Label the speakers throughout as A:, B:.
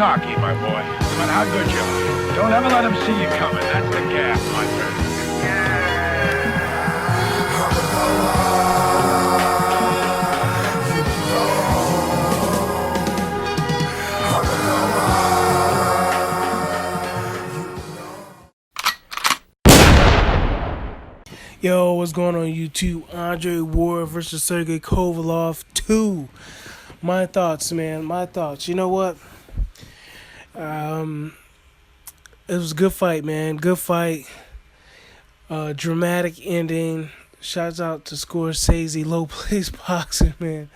A: cocky, my boy. No matter how good you are. Don't ever let him see you coming. That's the gas, my friend.
B: Yo, what's going on YouTube? Andre Ward versus Sergay Kovalev 2. My thoughts, man. My thoughts. You know what? It was a good fight, man. Good fight. Dramatic ending. Shouts out to Scorsese, low place boxing, man.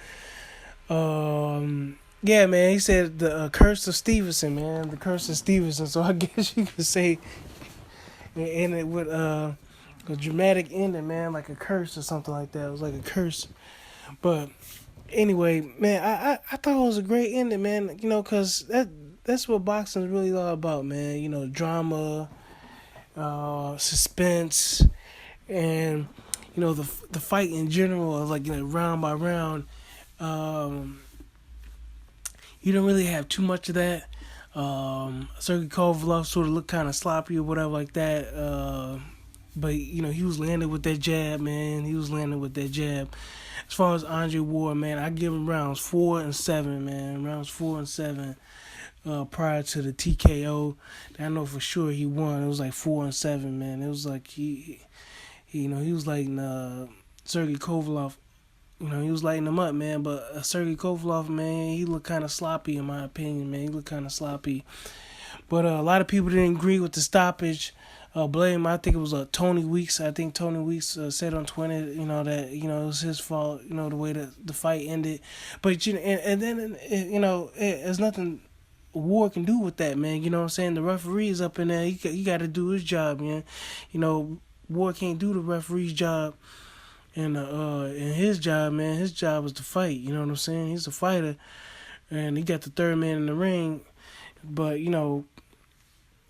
B: Yeah, man. He said the curse of Stevenson, man. The curse of Stevenson. So I guess you could say, and it would a dramatic ending, man, like a curse or something like that. It was like a curse. But anyway, man, I thought it was a great ending, man. You know, cause that's what boxing is really all about, man. You know, drama, suspense, and you know the fight in general, like, you know, round by round. You don't really have too much of that. Sergey Kovalev sort of looked kind of sloppy or whatever like that. But, you know, he was landing with that jab, man. He was landing with that jab. As far as Andre Ward, man, I give him rounds 4 and 7, man. Rounds 4 and 7 prior to the TKO. I know for sure he won. It was like 4 and 7, man. It was like he you know, he was lighting Sergey Kovalev. You know, he was lighting him up, man. But Sergey Kovalev, man, he looked kind of sloppy in my opinion, man. He looked kind of sloppy. But a lot of people didn't agree with the stoppage. Blame, I think it was Tony Weeks. I think Tony Weeks said on Twitter, you know, that, you know, it was his fault, you know, the way that the fight ended. But, you know, and then, you know, there's nothing Ward can do with that, man. You know what I'm saying? The referee is up in there. He got to do his job, man. You know, Ward can't do the referee's job. And his job, man, his job is to fight. You know what I'm saying? He's a fighter. And he got the third man in the ring. But, you know,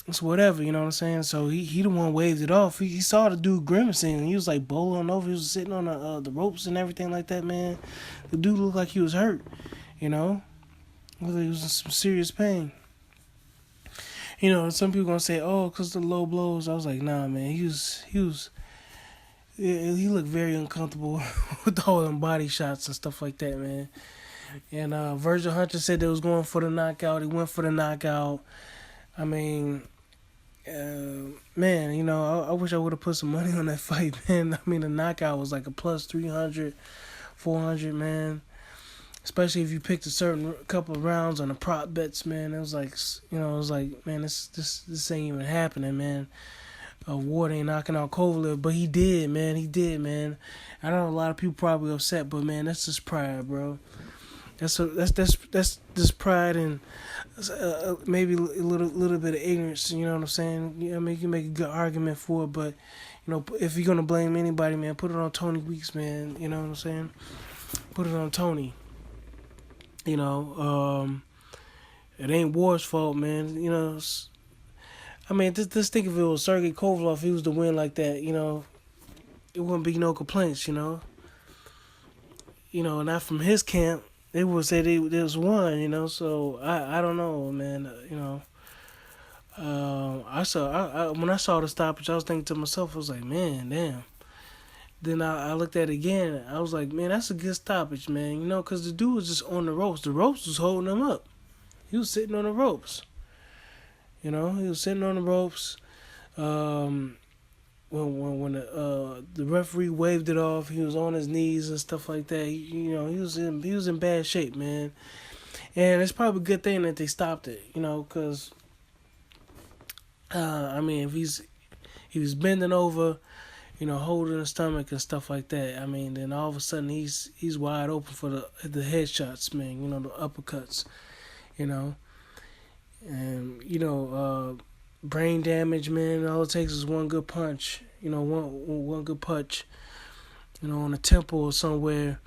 B: it's whatever, you know what I'm saying? So he the one waved it off. He saw the dude grimacing, and he was like bowling over. He was sitting on the ropes and everything like that, man. The dude looked like he was hurt, you know? Looked like he was in some serious pain. You know, some people gonna say, oh, because the low blows. I was like, nah, man. He looked very uncomfortable with all them body shots and stuff like that, man. And Virgil Hunter said they was going for the knockout. He went for the knockout. I mean, man, you know, I wish I would have put some money on that fight, man. I mean, the knockout was like a plus 300, 400, man. Especially if you picked a certain couple of rounds on the prop bets, man. It was like, you know, it was like, man, this ain't even happening, man. Ward ain't knocking out Kovalev, but he did, man. He did, man. I know a lot of people probably upset, but man, that's just pride, bro. That's just pride and maybe a little bit of ignorance. You know what I'm saying? You know, I mean, you can make a good argument for it, but you know, if you're gonna blame anybody, man, put it on Tony Weeks, man. You know what I'm saying? Put it on Tony. You know, it ain't Ward's fault, man. You know, I mean, just think if it was Sergey Kovalev, if he was to win like that, you know, it wouldn't be no complaints, you know. You know, not from his camp. They would say there was one, you know. So I don't know, man. You know, when I saw the stoppage, I was thinking to myself, I was like, man, damn. Then I looked at it again. I was like, man, that's a good stoppage, man. You know, because the dude was just on the ropes. The ropes was holding him up. He was sitting on the ropes. You know, he was sitting on the ropes. When the referee waved it off, he was on his knees and stuff like that. You know, he was in bad shape, man. And it's probably a good thing that they stopped it, you know, because I mean, if he was bending over, you know, holding his stomach and stuff like that, I mean, then all of a sudden he's wide open for the headshots, man. You know, the uppercuts, you know, and you know. Brain damage, man. All it takes is one good punch. You know, one good punch. You know, on the temple or somewhere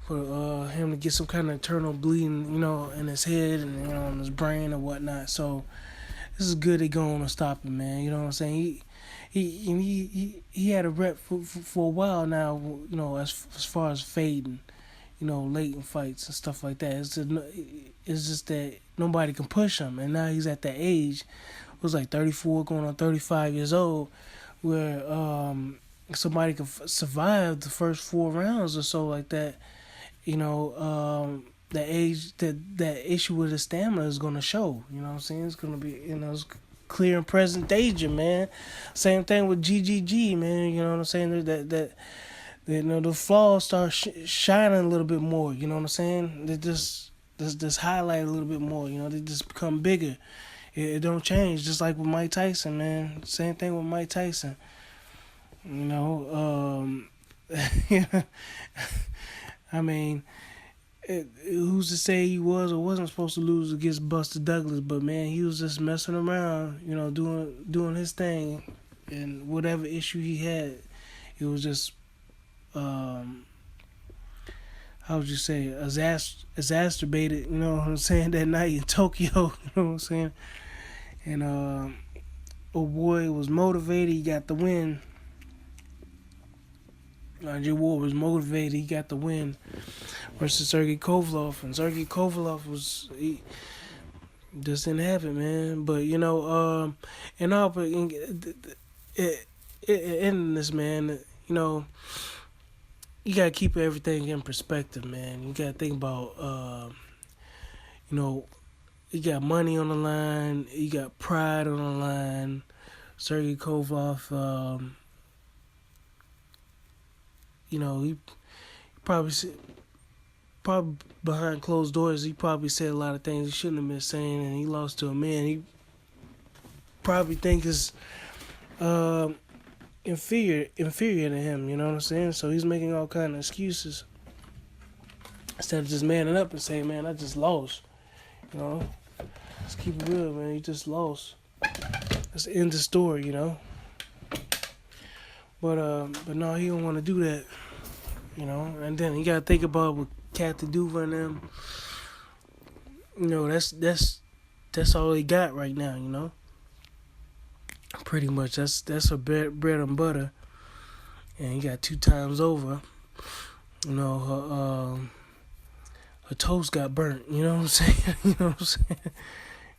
B: for him to get some kind of internal bleeding. You know, in his head and, you know, in his brain or whatnot. So this is good. They going to stop him, man. You know what I'm saying? He had a rep for a while now. You know, as far as fading. late in fights and stuff like that. It's just that nobody can push him, and now he's at that age. It was like 34, going on 35 years old, where somebody can survive the first 4 rounds or so like that. That age, that issue with his stamina is gonna show. You know what I'm saying? It's gonna be, it's clear and present danger, man. Same thing with GGG, man. You know what I'm saying? That the flaws start shining a little bit more. You know what I'm saying? They just highlight a little bit more. They just become bigger. It don't change. Just like with Mike Tyson, man. Same thing with Mike Tyson. I mean, who's to say he was or wasn't supposed to lose against Buster Douglas? But man, he was just messing around, doing his thing, and whatever issue he had, it was just, how would you say, exacerbated. You know what I'm saying? That night in Tokyo, you know what I'm saying? And old boy was motivated. He got the win. Andre Ward was motivated. He got the win versus Sergay Kovalev, and Sergay Kovalev he just didn't have it, man. But in this, man, you gotta keep everything in perspective, man. You gotta think about, you got money on the line, you got pride on the line. Sergay Kovalev, he probably behind closed doors, he probably said a lot of things he shouldn't have been saying, and he lost to a man he probably think is inferior to him. You know what I'm saying? So he's making all kind of excuses instead of just manning up and saying, "Man, I just lost." Let's keep it real, man. You just lost. That's the end of the story, But no, he don't want to do that, And then you gotta think about with Kathy Duva and them. That's all he got right now, Pretty much, that's her bread and butter, and he got 2 times over. Her toast got burnt. You know what I'm saying? You know what I'm saying?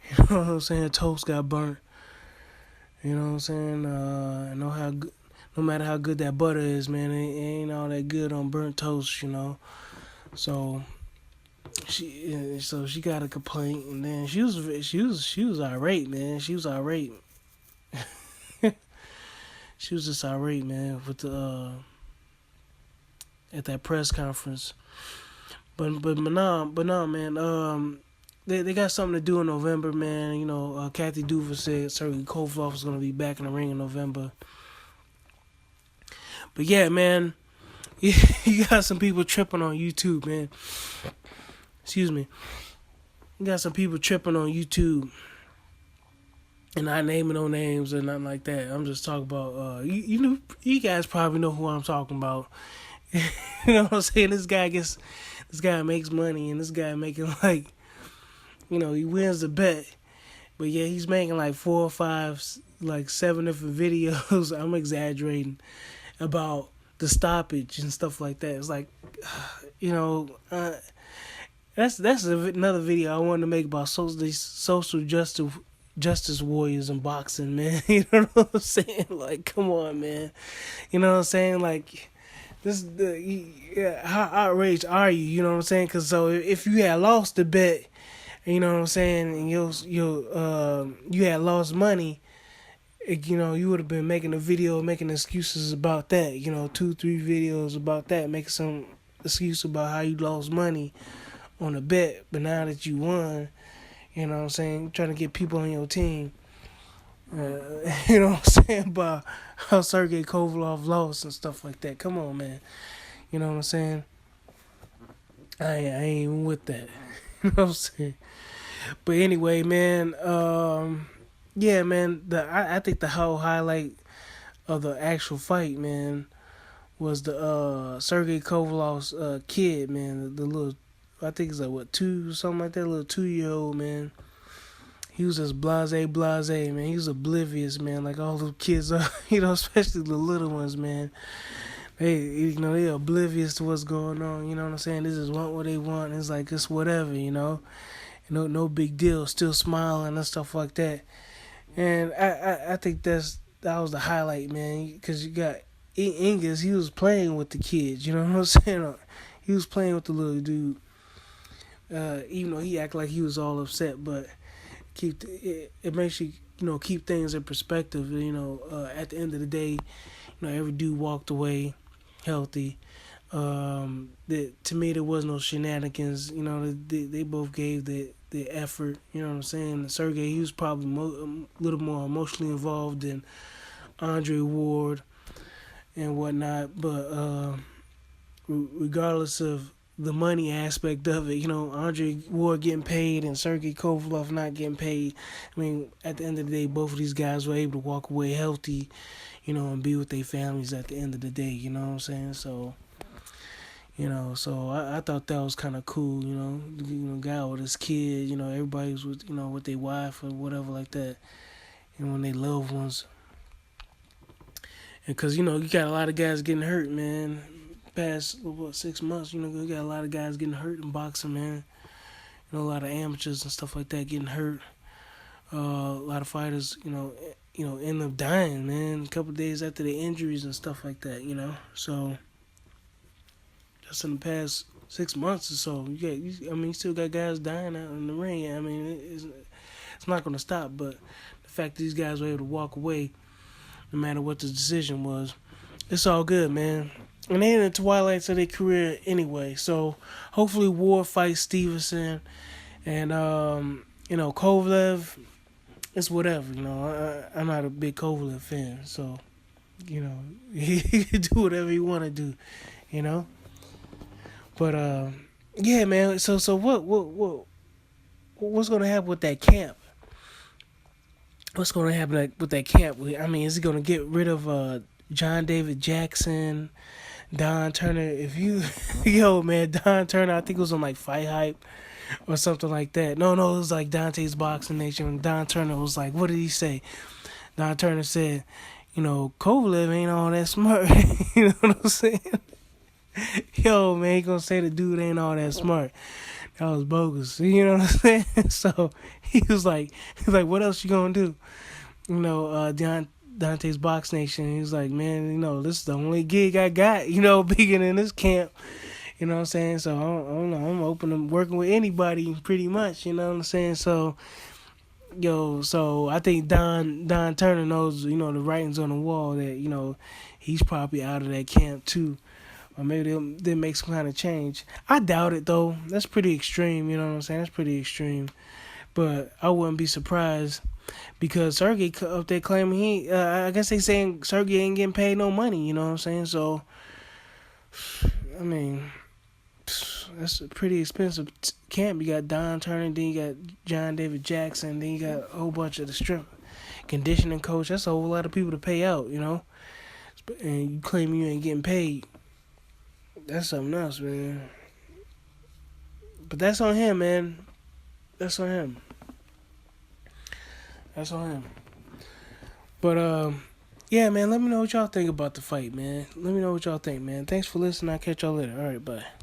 B: You know what I'm saying? Her toast got burnt. You know what I'm saying? I know how good. No matter how good that butter is, man, it ain't all that good on burnt toast, So she got a complaint, and then she was irate, man. She was irate. She was just irate, man, with the at that press conference. But no, man. They got something to do in November, man. Kathy Duva said Sergey Kovalev was gonna be back in the ring in November. But yeah, man, you got some people tripping on YouTube, man. Excuse me. You got some people tripping on YouTube, and not naming no names or nothing like that. I'm just talking about, you guys probably know who I'm talking about. You know what I'm saying? This guy makes money, and this guy making like, he wins the bet. But yeah, he's making like 4 or 5, like 7 different videos. I'm exaggerating. About the stoppage and stuff like that. It's like, that's another video I wanted to make about social justice warriors in boxing, man. You know what I'm saying? Like, come on, man. You know what I'm saying? Like, how outraged are you? You know what I'm saying? Because so if you had lost the bet, you know what I'm saying, and you had lost money. You would have been making a video, making excuses about that. 2-3 videos about that, making some excuse about how you lost money on a bet. But now that you won, you know what I'm saying, trying to get people on your team. You know what I'm saying, about how Sergey Kovalev lost and stuff like that. Come on, man. You know what I'm saying? I ain't even with that. You know what I'm saying? But anyway, man. Yeah, man. I think the whole highlight of the actual fight, man, was the Sergey Kovalev's kid, man. The little, I think it's like 2, something like that. Little 2-year-old, man. He was just blase, man. He was oblivious, man. Like all the kids are, especially the little ones, man. They're oblivious to what's going on. You know what I'm saying? They just want what they want. It's like it's whatever, no big deal. Still smiling and stuff like that. And I think that was the highlight, man. Because you got Ingus, he was playing with the kids. You know what I'm saying? He was playing with the little dude. Even though he acted like he was all upset, but it makes you keep things in perspective. At the end of the day, every dude walked away healthy. To me, there was no shenanigans. They both gave the effort. You know what I'm saying? Sergey, he was probably a little more emotionally involved than Andre Ward and whatnot. But regardless of the money aspect of it, Andre Ward getting paid and Sergey Kovalev not getting paid. I mean, at the end of the day, both of these guys were able to walk away healthy, and be with their families at the end of the day. You know what I'm saying? So. So I thought that was kind of cool, guy with his kid, everybody's with their wife or whatever like that, and when they loved ones. And because, you got a lot of guys getting hurt, man. Past, 6 months, you got a lot of guys getting hurt in boxing, man. A lot of amateurs and stuff like that getting hurt. A lot of fighters, end up dying, man, a couple of days after the injuries and stuff like that, So just in the past 6 months or so, you still got guys dying out in the ring. I mean, it's not going to stop. But the fact that these guys were able to walk away, no matter what the decision was, it's all good, man. And they're in the twilights of their career anyway. So hopefully Ward fights Stevenson, and Kovalev. It's whatever, I'm not a big Kovalev fan, so he can do whatever he want to do, But yeah, man. So what's gonna happen with that camp? What's gonna happen with that camp? I mean, is he gonna get rid of John David Jackson, Don Turner? If you, man, Don Turner, I think it was on like Fight Hype or something like that. No, it was like Dante's Boxing Nation. And Don Turner was like, what did he say? Don Turner said, Kovalev ain't all that smart. You know what I'm saying? Yo, man, he gonna say the dude ain't all that smart. That was bogus. You know what I'm saying? So he was like, what else you gonna do? Dante's Box Nation. He was like, man, this is the only gig I got, bigger than this camp. You know what I'm saying? So I'm open to working with anybody pretty much, you know what I'm saying? So so I think Don Turner knows, the writings on the wall that, he's probably out of that camp too. Or maybe they'll make some kind of change. I doubt it, though. That's pretty extreme, you know what I'm saying? That's pretty extreme. But I wouldn't be surprised because Sergey up there claiming I guess they saying Sergey ain't getting paid no money, you know what I'm saying? So, I mean, that's a pretty expensive camp. You got Don Turner, then you got John David Jackson, then you got a whole bunch of the strength conditioning coach. That's a whole lot of people to pay out, And you claim you ain't getting paid. That's something else, man. But that's on him, man. That's on him. But, yeah, man, let me know what y'all think about the fight, man. Let me know what y'all think, man. Thanks for listening. I'll catch y'all later. All right, bye.